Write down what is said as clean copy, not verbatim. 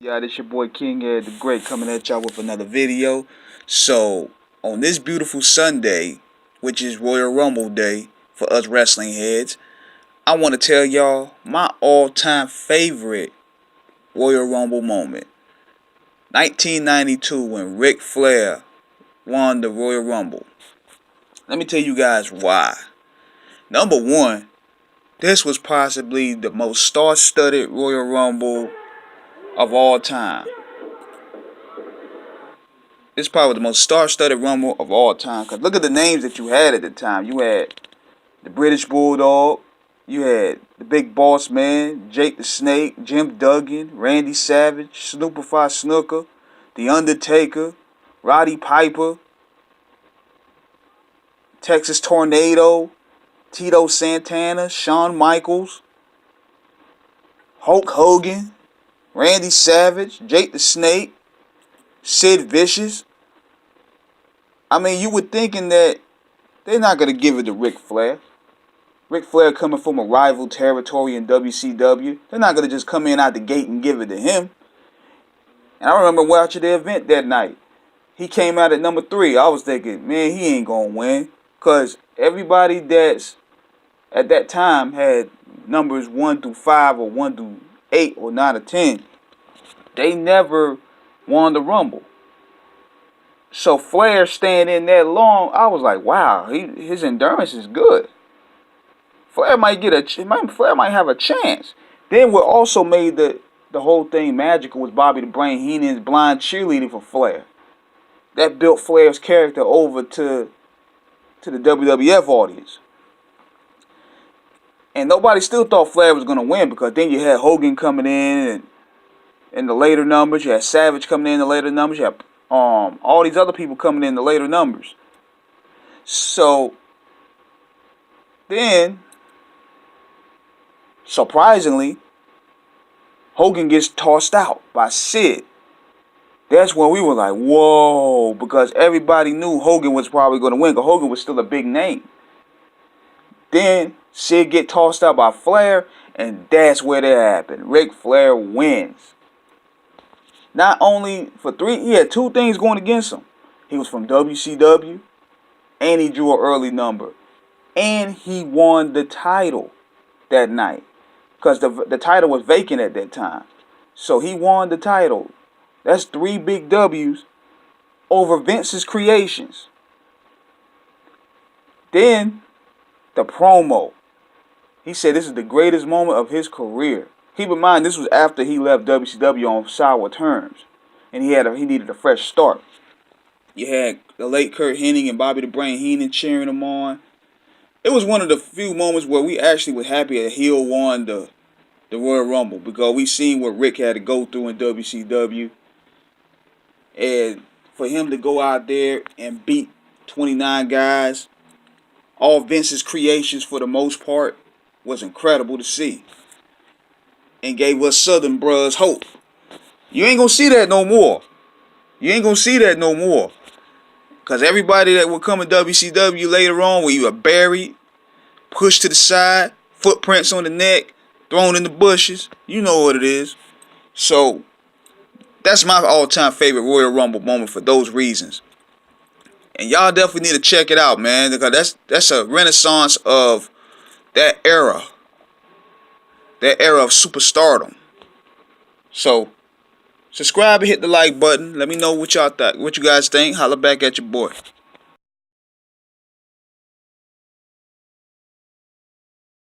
Yeah, this your boy King Ed the Great coming at y'all with another video. So, on this beautiful Sunday, which is Royal Rumble Day for us wrestling heads, I want to tell y'all my all-time favorite Royal Rumble moment. 1992 when Ric Flair won the Royal Rumble. Let me tell you guys why. Number one, this was possibly the most star-studded Royal Rumble of all time. It's probably the most star-studded Rumble of all time. Cause look at the names that you had at the time. You had the British Bulldog. You had the Big Boss Man, Jake the Snake, Jim Duggan, Randy Savage, Snoopify Snooker, The Undertaker, Roddy Piper, Texas Tornado, Tito Santana, Shawn Michaels, Hulk Hogan, Randy Savage, Jake the Snake, Sid Vicious. I mean, you were thinking that they're not going to give it to Ric Flair. Ric Flair coming from a rival territory in WCW. They're not going to just come in out the gate and give it to him. And I remember watching the event that night. He came out at number 3. I was thinking, man, he ain't going to win. Because everybody that's at that time had numbers 1 through 5 or 1 through 8 or 9 or 10. They never won the Rumble. So Flair staying in that long, I was like, wow, his endurance is good. Flair might have a chance. Then what also made the whole thing magical was Bobby the Brain Heenan's blind cheerleading for Flair. That built Flair's character over to the WWF audience. And nobody still thought Flair was going to win because then you had Hogan coming in the later numbers. You had Savage coming in the later numbers. You had all these other people coming in the later numbers. So then, surprisingly, Hogan gets tossed out by Sid. That's when we were like, whoa, because everybody knew Hogan was probably going to win, because Hogan was still a big name. Then Sid get tossed out by Flair, and that's where that happened. Ric Flair wins. Not only for 3, he had 2 things going against him. He was from WCW, and he drew an early number. And he won the title that night. Because the title was vacant at that time. So he won the title. That's 3 big W's over Vince's creations. Then, the promo. He said this is the greatest moment of his career. Keep in mind, this was after he left WCW on sour terms. And he needed a fresh start. You had the late Kurt Hennig and Bobby the Brain Heenan cheering him on. It was one of the few moments where we actually were happy that Hill won the Royal Rumble, because we seen what Rick had to go through in WCW. And for him to go out there and beat 29 guys, all Vince's creations for the most part, was incredible to see. And gave us Southern bros hope. You ain't gonna see that no more. You ain't gonna see that no more. Because everybody that would come to WCW later on, where you were buried, pushed to the side, footprints on the neck, thrown in the bushes, you know what it is. So, that's my all-time favorite Royal Rumble moment for those reasons. And y'all definitely need to check it out, man, because that's a renaissance of that era. That era of superstardom. So, subscribe and hit the like button. Let me know what y'all thought, what you guys think. Holla back at your boy.